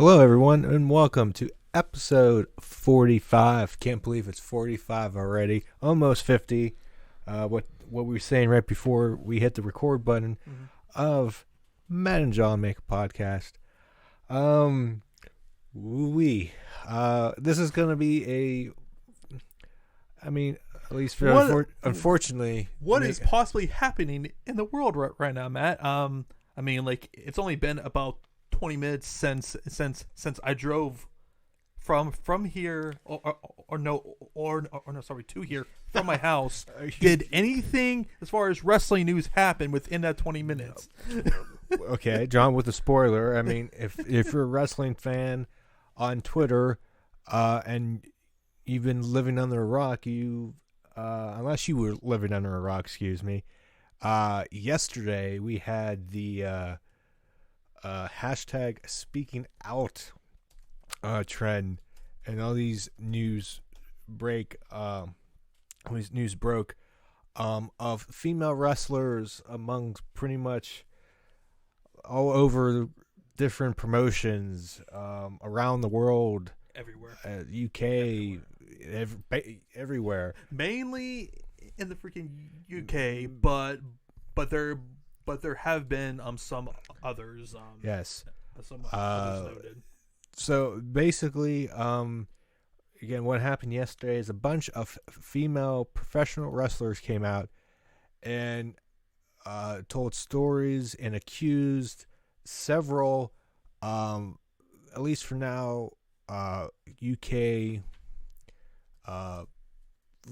Hello, everyone, and welcome to episode 45. Can't believe it's 45 already. Almost 50. What we were saying right before we hit the record button of Matt and John Make a Podcast. We this is gonna be at least for unfortunately, What is possibly happening in the world right now, Matt? It's only been about 20 minutes since I drove from here to here from my house. Did anything as far as wrestling news happen within that 20 minutes? Okay, John, with a spoiler. I mean, if you're a wrestling fan on Twitter, and you've been living under a rock, unless you were living under a rock, excuse me. Yesterday we had the hashtag speaking out trend, and all these news broke of female wrestlers among pretty much all over different promotions around the world, Everywhere. UK, everywhere. Mainly in the freaking UK, but there have been some others. Yes. Some others noted. So basically, again, what happened yesterday is a bunch of female professional wrestlers came out and told stories and accused several, at least for now, UK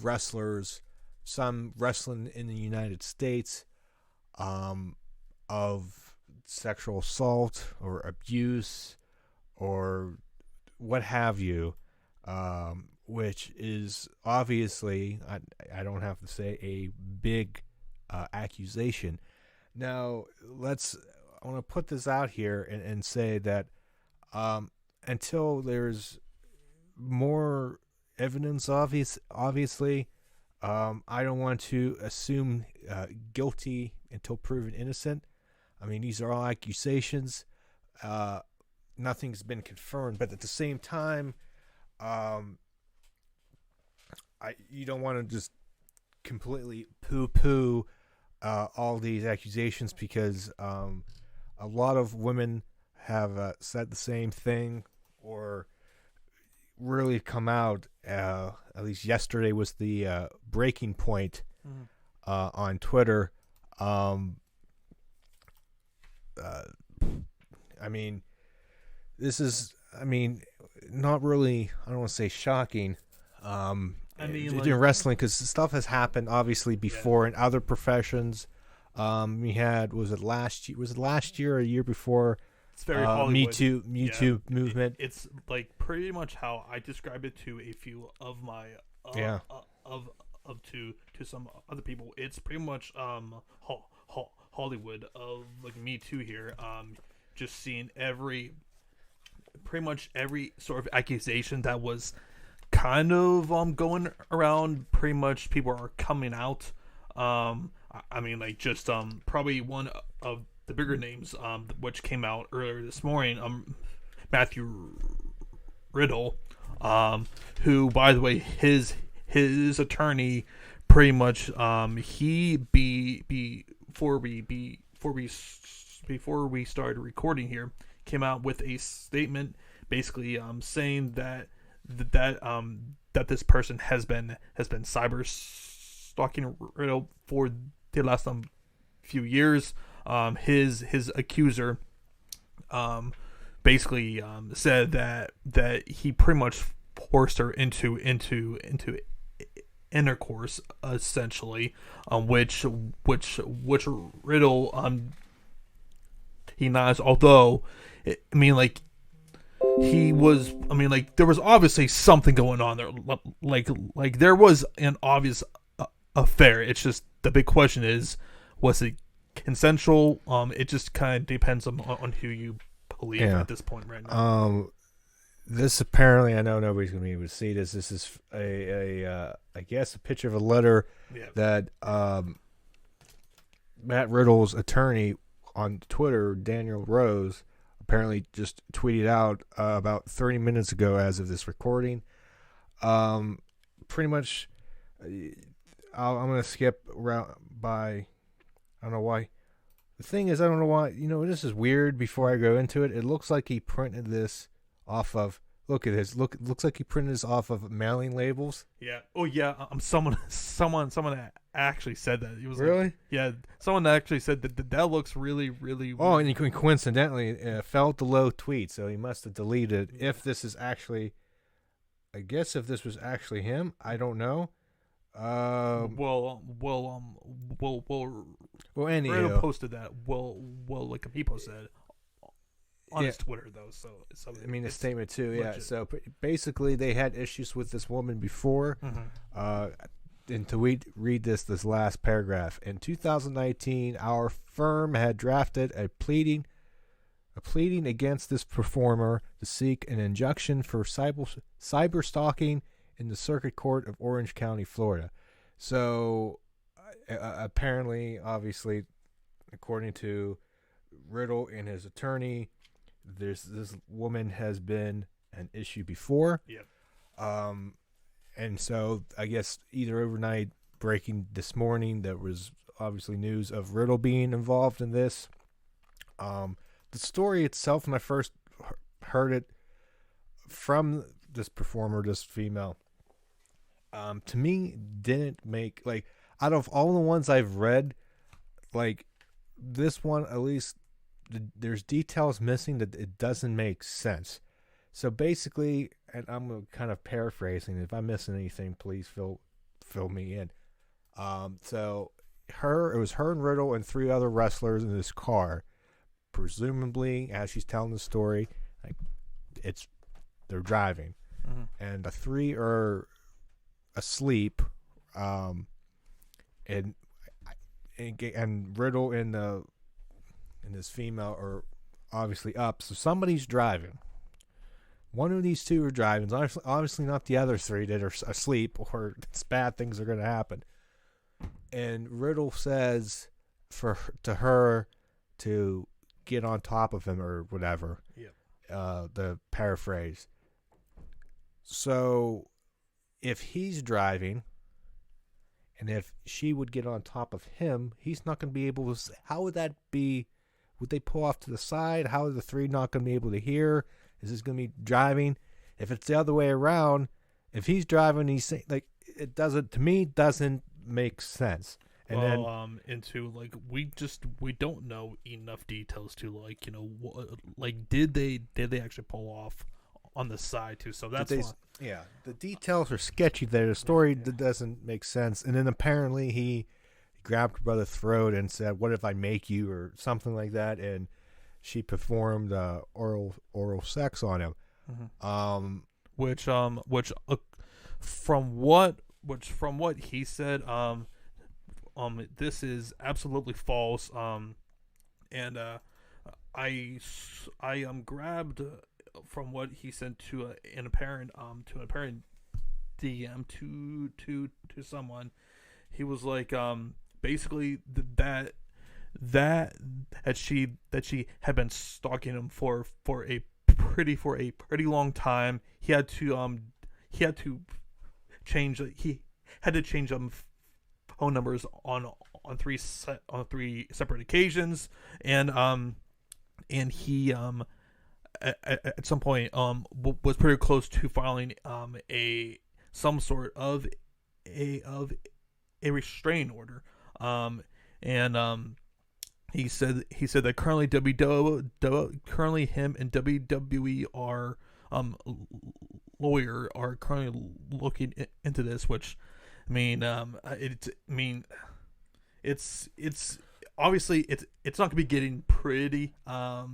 wrestlers, some wrestling in the United States, of sexual assault or abuse or what have you, which is obviously, I don't have to say, a big accusation. Now, I want to put this out here and say that until there's more evidence, obviously, I don't want to assume guilty until proven innocent. I mean, these are all accusations. Nothing's been confirmed, but at the same time, you don't want to just completely poo-poo all these accusations, because a lot of women have said the same thing or really come out. At least yesterday was the breaking point on Twitter. This is, not really, I don't want to say shocking, in wrestling, because stuff has happened obviously before in other professions. We had, was it last year or a year before? It's very Hollywood. Me Too movement. It's like pretty much how I describe it to a few of my to some other people. It's pretty much Hollywood of like Me Too here. Just seeing pretty much every sort of accusation that was kind of going around. Pretty much people are coming out. Probably one of the bigger names, which came out earlier this morning, Matthew Riddle, who, by the way, his attorney pretty much before we started recording here, came out with a statement basically saying that this person has been cyber stalking Riddle for the last few years. His accuser basically said that he pretty much forced her into intercourse, essentially, which Riddle denies. Although, there was obviously something going on there. Like there was an obvious affair. It's just the big question is, was it consensual? It just kind of depends on who you believe at this point right now. This apparently, I know nobody's going to be able to see this. This is I guess a picture of a letter that Matt Riddle's attorney on Twitter, Daniel Rose, apparently just tweeted out about 30 minutes ago as of this recording. Pretty much, I'm going to skip around by, I don't know why. The thing is, I don't know why, this is weird before I go into it. It looks like he printed this off of, look at this, looks like he printed this off of mailing labels. Yeah. Oh yeah. Someone actually said that. It was Really? Like, yeah. Someone actually said that looks really, really. Oh, and coincidentally, it fell to low tweet, so he must have deleted. If this is actually, I guess if this was actually him, I don't know. Well, anyhow, Reddit posted that. Like he posted that on his Twitter though. So I mean, the statement too. legit. Yeah. So basically, they had issues with this woman before. Mm-hmm. And to read this last paragraph, in 2019, our firm had drafted a pleading against this performer to seek an injunction for cyber stalking in the Circuit Court of Orange County, Florida. So apparently, obviously, according to Riddle and his attorney, this woman has been an issue before. Yep. And so I guess either overnight breaking this morning, there was obviously news of Riddle being involved in this. The story itself, when I first heard it from this performer, this female, to me didn't make, like, out of all the ones I've read, like, this one, at least there's details missing that it doesn't make sense. So basically, and I'm kind of paraphrasing, if I'm missing anything, please fill me in. So it was her and Riddle and 3 other wrestlers in this car. Presumably, as she's telling the story, like, they're driving, and the 3 are asleep, and Riddle and this female are obviously up. So somebody's driving. One of these 2 are driving. It's obviously not the other 3 that are asleep, or bad things are going to happen. And Riddle says to her to get on top of him or whatever. Yep. The paraphrase. So if he's driving, and if she would get on top of him, he's not going to be able to. How would that be? Would they pull off to the side? How are the 3 not going to be able to hear? Is this going to be driving? If it's the other way around, if he's driving, he's saying, like, it doesn't make sense. And then into, like, we don't know enough details to, like, like, did they actually pull off on the side too? So that's why. Yeah, the details are sketchy there. The story doesn't make sense. And then apparently he grabbed her by the throat and said, "What if I make you?" or something like that. And she performed oral sex on him. Mm-hmm. Which from what he said, this is absolutely false. And I grabbed from what he sent to an apparent DM to someone. He was like, basically that she had been stalking him for a pretty long time. He had to change phone numbers on 3 separate occasions, and he at some point was pretty close to filing some sort of a restraining order, and he said that currently currently him and WWE are lawyer are currently looking into this, which it's obviously it's not gonna be getting pretty,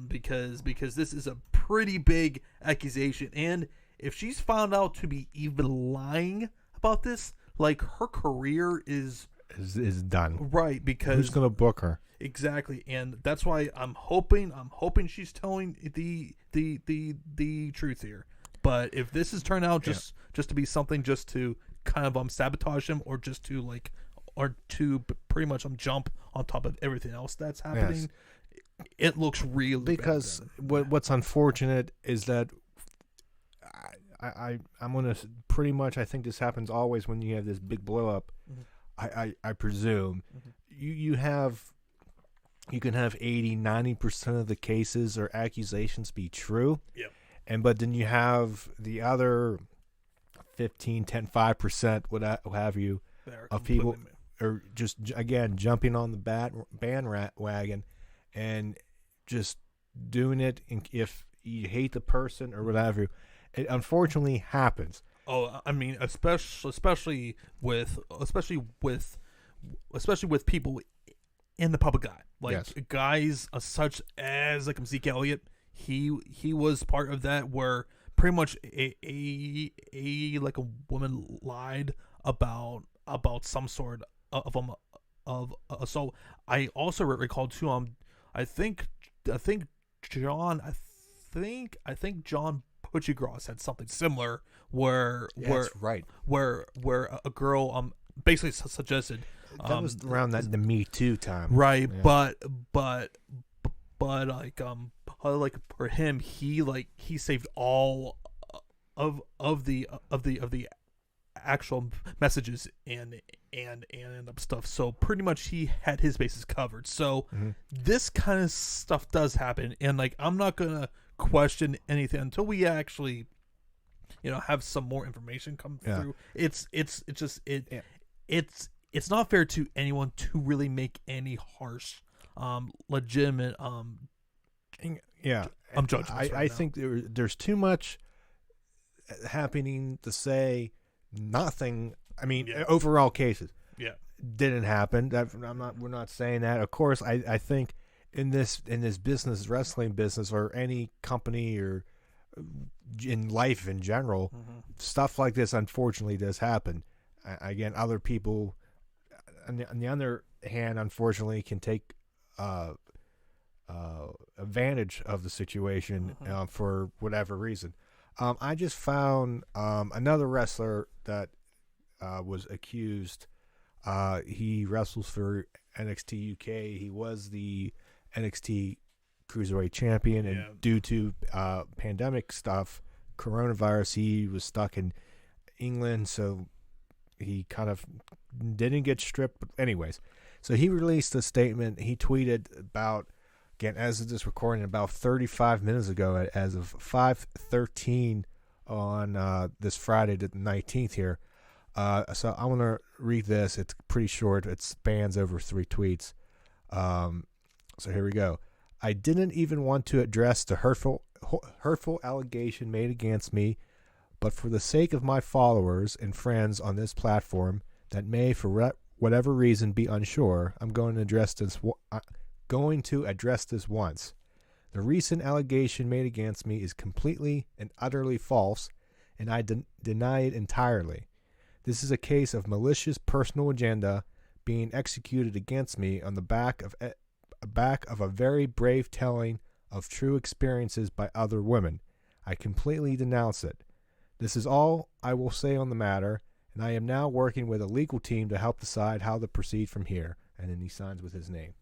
because this is a pretty big accusation, and if she's found out to be even lying about this, like, her career is done, right? Because who's gonna book her? Exactly, and that's why I'm hoping she's telling the truth here. But if this has turned out just to be something just to kind of sabotage him, or just to pretty much jump on top of everything else that's happening, it looks really because bad then. what's unfortunate is that I'm gonna pretty much, I think this happens always when you have this big blow up. I presume you can have 80-90% of the cases or accusations be true. Yep. But then you have the other 5%, what have you, of people are just, again, jumping on the bandwagon and just doing it. If you hate the person or whatever, it unfortunately happens. Oh, I mean, especially with people in the public eye, like Yes. guys such as like Zeke Elliott. He was part of that, where pretty much a like a woman lied about some sort of assault. I also recall too. I think John Puccigross had something similar where That's right. where a girl basically suggested That was around the Me Too time, right, Yeah. but like for him, he saved all of the actual messages and stuff, so pretty much he had his bases covered. So this kind of stuff does happen, and like I'm not gonna question anything until we actually have some more information come through. It's not fair to anyone to really make any harsh legitimate judgments right I now. think there's too much happening to say nothing. I mean, overall cases didn't happen. We're not saying that. Of course, I think in this business, wrestling business, or any company, or in life in general, stuff like this unfortunately does happen. Again, other people, on the other hand, unfortunately, can take advantage of the situation for whatever reason. I just found another wrestler that was accused. He wrestles for NXT UK. He was the NXT Cruiserweight Champion, and due to pandemic stuff, coronavirus, he was stuck in England, so he kind of didn't get stripped. But anyways, so he released a statement. He tweeted about, again, as of this recording, about 35 minutes ago, as of 5:13 on this Friday, the 19th here. So I want to read this. It's pretty short. It spans over 3 tweets. So here we go. I didn't even want to address the hurtful allegation made against me, but for the sake of my followers and friends on this platform that may, for whatever reason, be unsure, I'm going to address this once. The recent allegation made against me is completely and utterly false, and I deny it entirely. This is a case of malicious personal agenda being executed against me on the back of a very brave telling of true experiences by other women. I completely denounce it. This is all I will say on the matter, and I am now working with a legal team to help decide how to proceed from here. And then he signs with his name.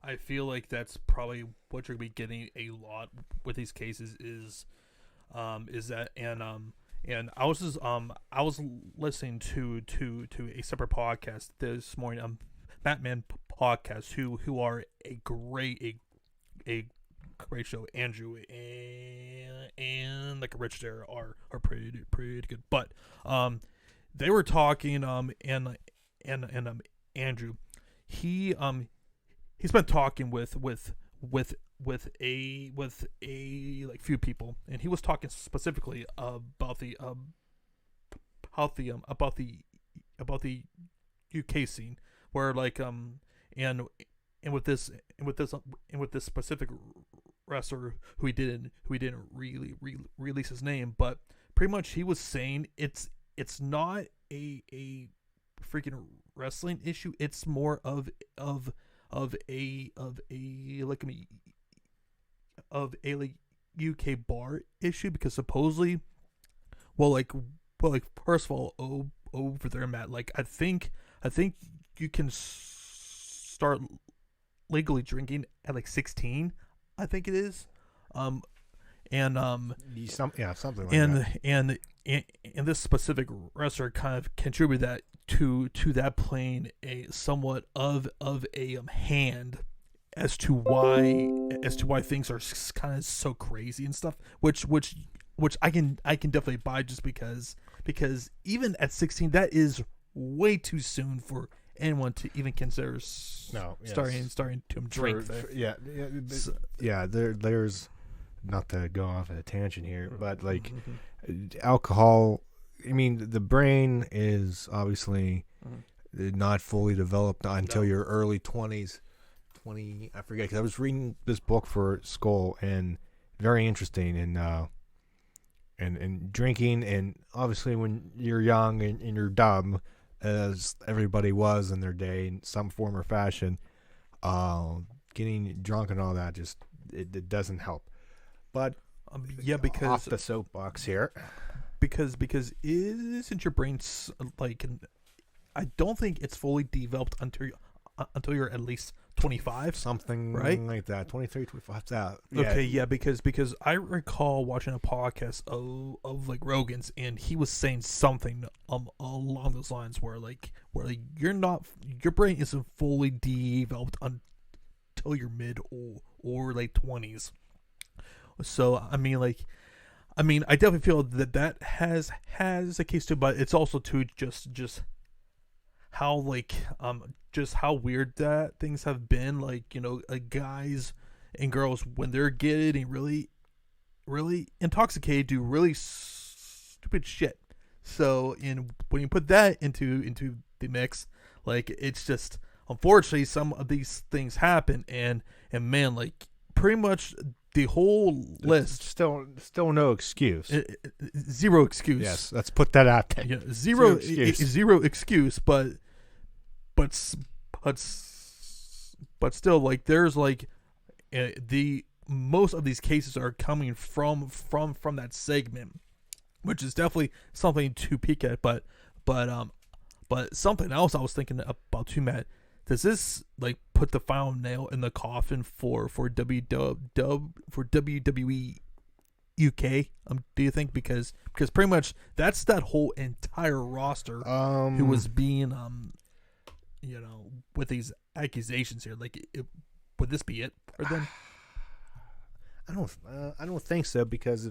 I feel like that's probably what you're gonna be getting a lot with these cases is that and I was listening to a separate podcast this morning, Batman podcast, who are a great show. Andrew and like Rich there are pretty good, but they were talking and Andrew, he's been talking with a like few people, and he was talking specifically about the UK scene, where like and with this specific wrestler who he didn't really release his name, but pretty much he was saying it's not a freaking wrestling issue. It's more of a UK bar issue, because supposedly, first of all, over there, Matt, like I think you can start legally drinking at like 16. I think it is. And something like and that. and this specific wrestler kind of contributed that to that playing a somewhat of a hand as to why things are kind of so crazy and stuff, which I can definitely buy, just because even at 16 that is way too soon for anyone to even consider starting to drink. There's, not to go off at a tangent here, but like alcohol, I mean, the brain is obviously not fully developed until your early 20s. I forget, because I was reading this book for school, and very interesting, and drinking, and obviously when you're young and you're dumb, as everybody was in their day in some form or fashion, getting drunk and all that, just it doesn't help. But because off the soapbox here, because isn't your brain like, I don't think it's fully developed until you're at least 25, something right? like that, 23, 25. Yeah. Okay, yeah, because I recall watching a podcast of like Rogan's, and he was saying something along those lines where your brain isn't fully developed until your mid or late 20s. So I definitely feel that has a case too, but it's also too just how just how weird that things have been, guys and girls, when they're getting really intoxicated, do really stupid shit. So when you put that into the mix, it's just, unfortunately, some of these things happen, and man, pretty much the whole list. Still no excuse. Zero excuse. Yes, let's put that out there. Yeah, zero excuse. But still, there's the most of these cases are coming from that segment, which is definitely something to peek at. But something else I was thinking about too, Matt. Does this put the final nail in the coffin for WWE UK? Do you think, because pretty much that's that whole entire roster who was being with these accusations here? Would this be it for them? I don't think so, because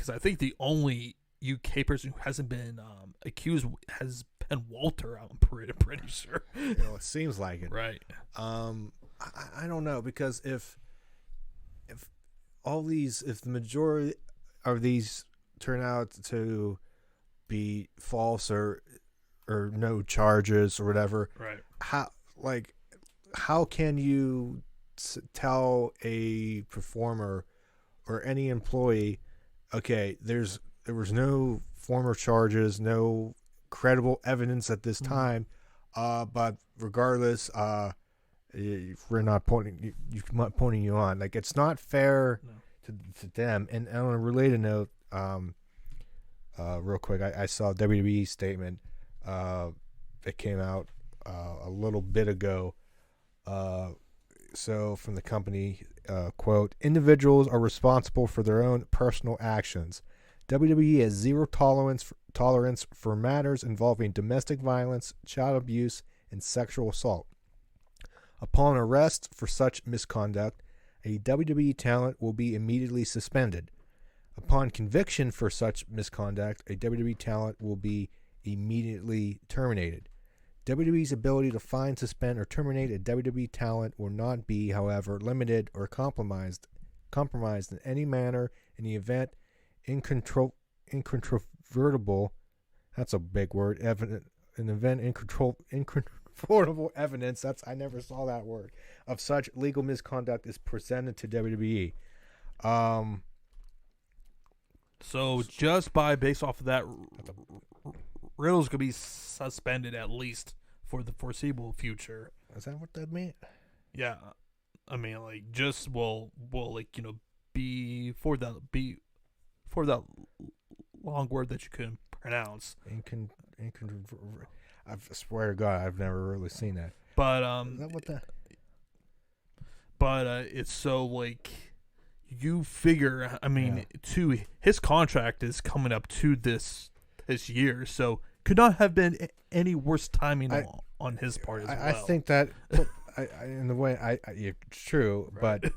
I think the only UK person who hasn't been accused has been Walter. I'm pretty sure. It seems like it, right? I don't know, because if the majority of these turn out to be false or no charges or whatever, right? How can you tell a performer or any employee, okay, there was no former charges, no credible evidence at this time, but regardless, we're not pointing you on. It's not fair to them. And on a related note, real quick, I saw a WWE statement that came out a little bit ago. So from the company, quote, individuals are responsible for their own personal actions. WWE has zero tolerance for matters involving domestic violence, child abuse, and sexual assault. Upon arrest for such misconduct, a WWE talent will be immediately suspended. Upon conviction for such misconduct, a WWE talent will be immediately terminated. WWE's ability to fine, suspend, or terminate a WWE talent will not be, however, limited or compromised in any manner in the event incontrovertible, that's a big word, incontrovertible evidence, I never saw that word, of such legal misconduct is presented to WWE. So just based off of that, Riddle's gonna be suspended at least for the foreseeable future. Is that what that meant? Yeah, I mean, just will be for that long word that you couldn't pronounce. I swear to God, I've never really seen that. But is that what the? it's so like you figure. I mean, Yeah. to his contract is coming up to this year, so could not have been any worse timing on his part as well. I think that in the way it's true, Right. but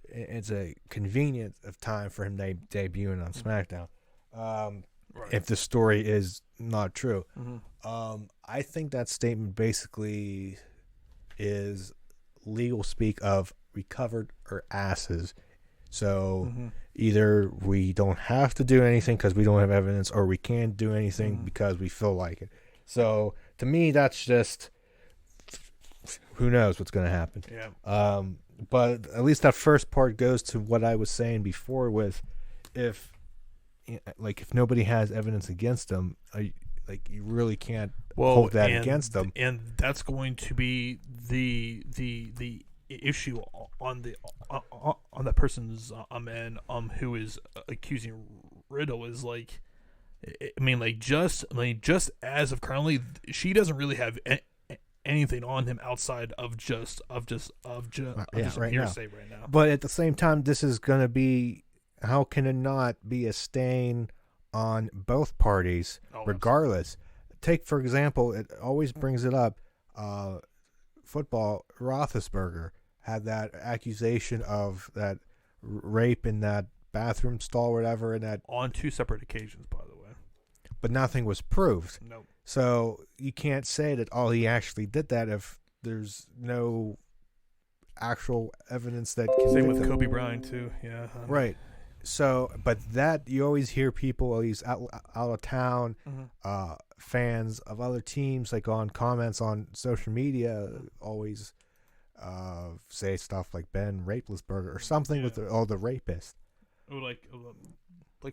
it's a convenient of time for him debuting on SmackDown. Right. If the story is not true, Mhm. I think that statement basically is legal speak of recovered our asses. So Mhm. either we don't have to do anything because we don't have evidence, or we can't do anything Mhm. because we feel like it. So to me, that's just who knows what's going to happen. Yeah. But at least that first part goes to what I was saying before with if nobody has evidence against them, you really can't hold that against them. And that's going to be the issue on that person's and who is accusing Riddle is like, I mean, just as of currently, she doesn't really have anything on him outside of just right hearsay right now. But at the same time, this is going to be, how can it not be a stain on both parties, regardless? Take, for example, it always brings it up, football, Roethlisberger had that accusation of that rape in that bathroom stall or whatever, and that On 2 separate occasions, by the way. but nothing was proved. Nope. So you can't say that he actually did that if there's no actual evidence that Same convict with him. Kobe Bryant too. Yeah. Right. So, but that you always hear people, at least out of town, Mhm. fans of other teams, like on comments on social media, always say stuff like Ben Rapelessberger or something with the rapist. Oh, like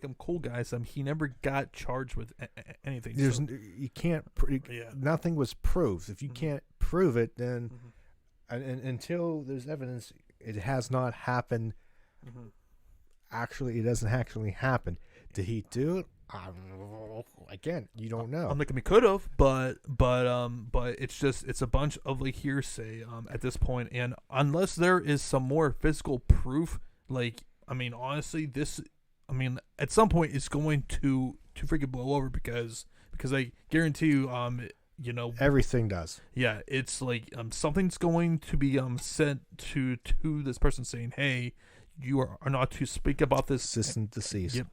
I'm cool, guys. He never got charged with anything. There's so, you can't yeah. nothing was proved. If you Mhm. can't prove it, then Mhm. and until there's evidence, it has not happened. Mhm. Actually, it doesn't actually happen. Did he do it? Again, you don't know. I'm thinking we could have, but it's a bunch of like hearsay at this point, and unless there is some more physical proof, like I mean, honestly, at some point it's going to freaking blow over because I guarantee you, Everything does. yeah, it's like something's going to be sent to this person saying, hey, you are not to speak about this. Cease and desist. Yep,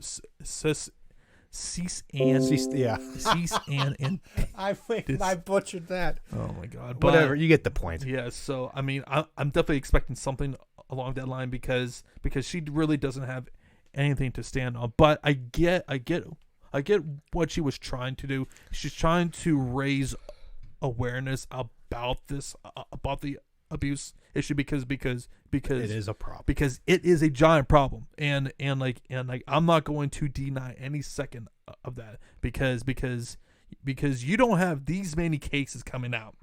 cease and Yeah. cease and I butchered that. oh my god, Whatever, you get the point. yeah, so I mean, I'm definitely expecting something along that line because she really doesn't have anything to stand on. But I get what she was trying to do. She's trying to raise awareness about this, about the abuse issue because It is a problem. because it is a giant problem, and I'm not going to deny any second of that because you don't have these many cases coming out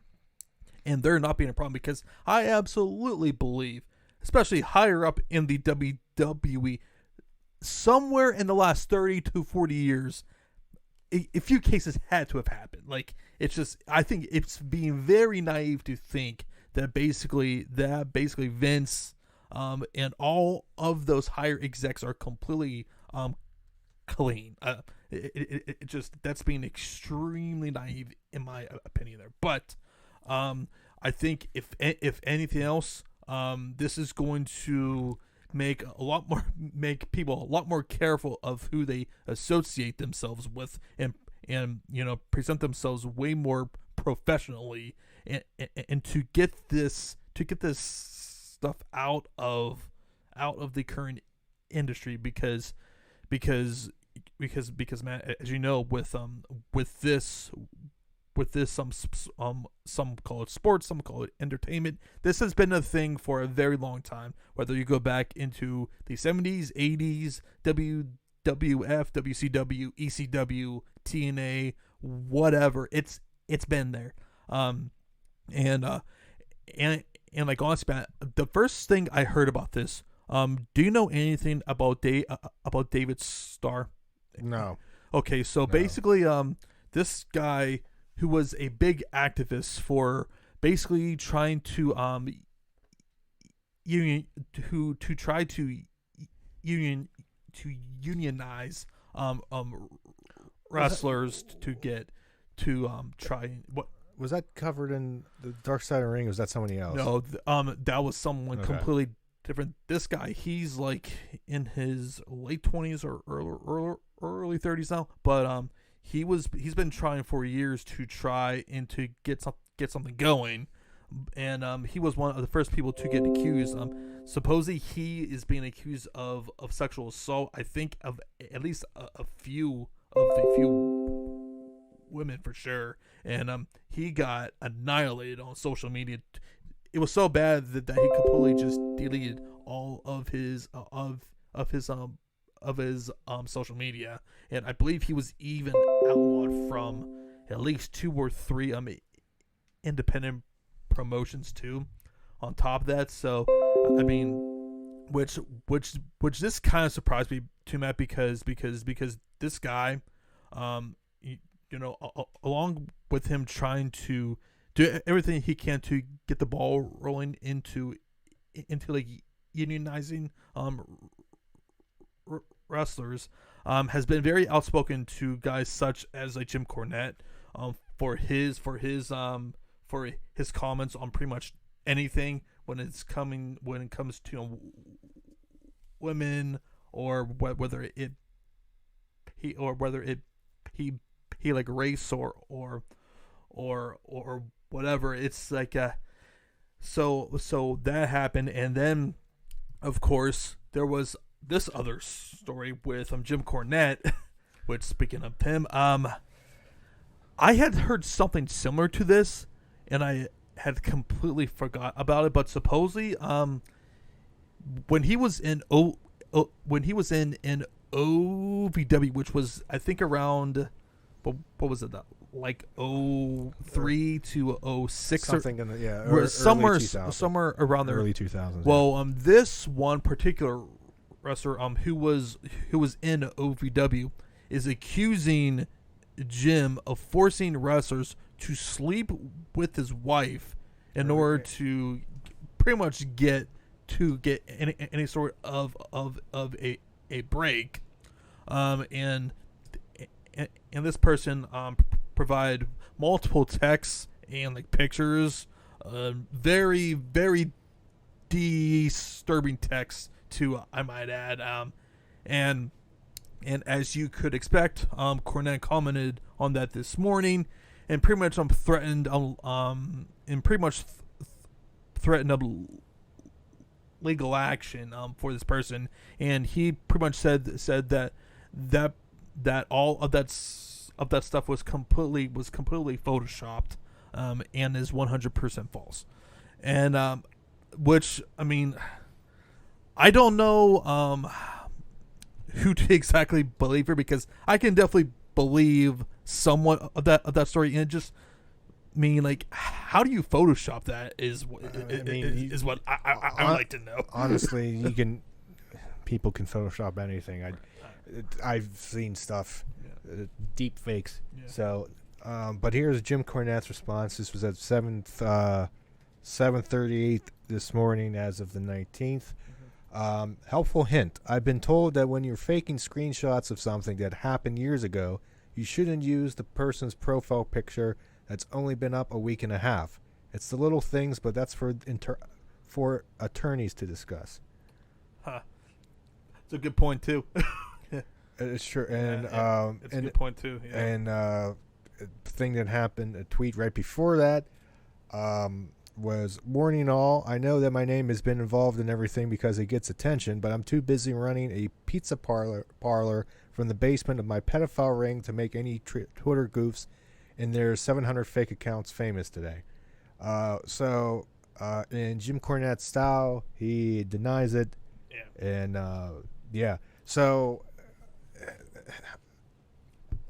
and there not being a problem, because I absolutely believe, especially higher up in the WWE, somewhere in the last 30 to 40 years, a few cases had to have happened. Like, it's just, I think it's being very naive to think that basically Vince and all of those higher execs are completely clean. It just, that's being extremely naive in my opinion there. But I think if anything else, this is going to make people a lot more careful of who they associate themselves with, and present themselves way more professionally, and to get this stuff out of the current industry, because man, as you know, with this some call it sports, some call it entertainment. This has been a thing for a very long time. Whether you go back into the 70s, 80s, WWF, WCW, ECW, TNA, whatever, it's been there. And like, honestly, Matt, the first thing I heard about this, do you know anything about David Starr? No. Okay, so basically, this guy who was a big activist for basically trying to union to try to union to unionize wrestlers to get to try what. Was that covered in the Dark Side of the Ring? Or was that somebody else? No, that was someone Okay. completely different. This guy, he's like in his late 20s or early 30s now, but he's been trying for years to try and to get something going, and he was one of the first people to get accused. Supposedly he is being accused of sexual assault. I think of at least a few women for sure, and he got annihilated on social media. It was so bad that he completely just deleted all of his social media, and I believe he was even outlawed from at least 2 or 3 independent promotions too. On top of that, so I mean, which this kind of surprised me too, Matt, because this guy, along with him trying to do everything he can to get the ball rolling into like unionizing wrestlers, has been very outspoken to guys such as like Jim Cornette, for his comments on pretty much anything when it comes to women, or whether it he like race or whatever. It's like so that happened, and then of course there was this other story with Jim Cornette, which, speaking of him, I had heard something similar to this, and I had completely forgot about it. But supposedly, when he was in OVW, which was I think around what was it, like 03 to 06 something in the somewhere around there, early 2000s. Well, this one particular wrestler who was in OVW is accusing Jim of forcing wrestlers to sleep with his wife in order to pretty much get any sort of a break, and this person provide multiple texts and like pictures, very very disturbing texts too, I might add, and as you could expect, Cornette commented on that this morning, and pretty much threatened threatened legal action for this person, and he pretty much said that all of that stuff was completely photoshopped, and is 100% false, and which, I mean, I don't know who to exactly believe here, because I can definitely believe somewhat of that story, and it just mean, like, how do you Photoshop that is what I would like to know. Honestly, people can Photoshop anything. I've seen stuff, deep fakes. Yeah. So, but here's Jim Cornette's response. This was at 7:38 this morning, as of the 19th. Helpful hint: I've been told that when you're faking screenshots of something that happened years ago, you shouldn't use the person's profile picture that's only been up a week and a half. It's the little things, but that's for attorneys to discuss. Huh. It's a good point too. It's true, and it's a good point too. Yeah. And thing that happened, a tweet right before that, was, warning all, I know that my name has been involved in everything because it gets attention, but I'm too busy running a pizza parlor from the basement of my pedophile ring to make any Twitter goofs, and there's 700 fake accounts famous today. So in Jim Cornette's style, he denies it. Yeah. And so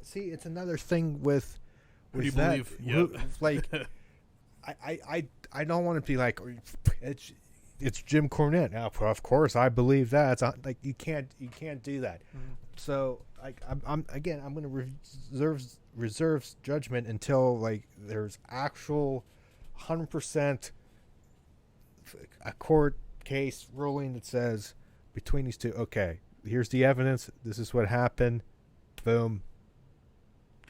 see, it's another thing with Who do you that, believe? Yep. like I don't want to be like, it's Jim Cornette. Now, of course, I believe that. It's not, like, you can't do that. Mm-hmm. So I'm going to reserve judgment until, like, there's actual 100% a court case ruling that says between these two, okay, here's the evidence. This is what happened. Boom.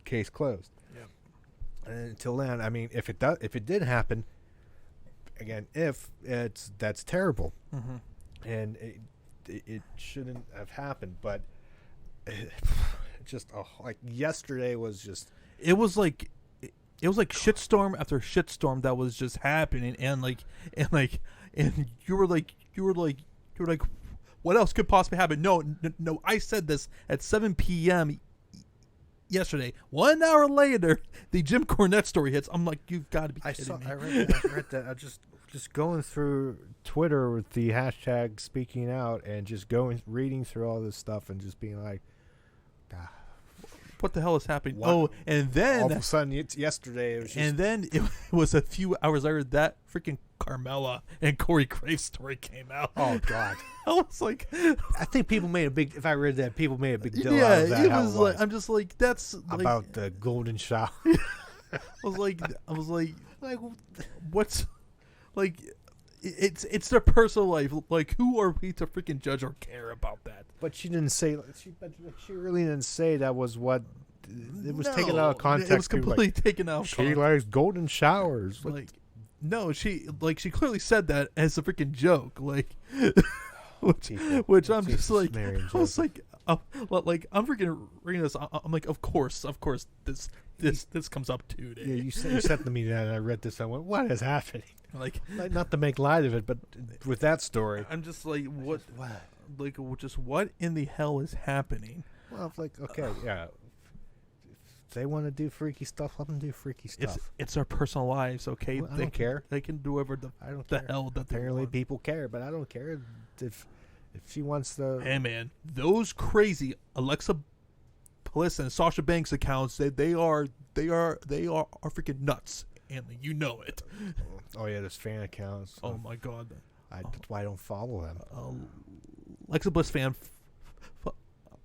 Case closed. Yeah. And until then, I mean, if it did happen, again, that's terrible, and it shouldn't have happened. But like yesterday was just. It was like shitstorm after shitstorm that was just happening, and you were like, what else could possibly happen? No, I said this at 7 p.m. yesterday. 1 hour later, the Jim Cornette story hits. I'm like, you've got to be kidding me. I read that. I just going through Twitter with the hashtag speaking out and just reading through all this stuff and just being like, what the hell is happening? What? Oh, and then all of a sudden, yesterday it was just, and then it was a few hours later that freaking Carmella and Corey Graves story came out. Oh God! I was like, I think people made a big. If I read that, people made a big deal yeah, out of that. it was like, I'm just like, that's about like, the golden shower. I was like, what's like? It's their personal life. Like, who are we to freaking judge or care about that? But she didn't say. She really didn't say that was what. It was taken out of context. It was completely taken out of She context. likes golden showers. Like, no, she clearly said that as a freaking joke. Like, which I'm just like, I was like, I'm freaking reading this. I'm like, of course, this comes up today. Yeah, you said to me that, and I read this. I went, what is happening? Like, not to make light of it, but with that story, I'm just like, what? What? Like, just what in the hell is happening? Well, it's like, okay, yeah. If they want to do freaky stuff, let them do freaky stuff. It's their personal lives, okay? Well, I don't care. They can do whatever the hell that Apparently, they want. people care, but I don't care if she wants to. Hey, man, those crazy Alexa Bliss and Sasha Banks accounts, they are freaking nuts, and you know it. Oh yeah, there's fan accounts. Oh my God, that's why I don't follow them. Alexa Bliss fan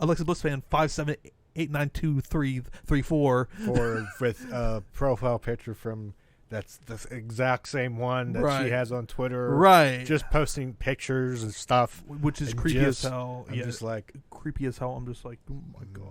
578923334 or with a profile picture from that's the exact same one that she has on Twitter, right? Just posting pictures and stuff, which is creepy as hell. I'm just like creepy as hell. I'm just like, oh my God.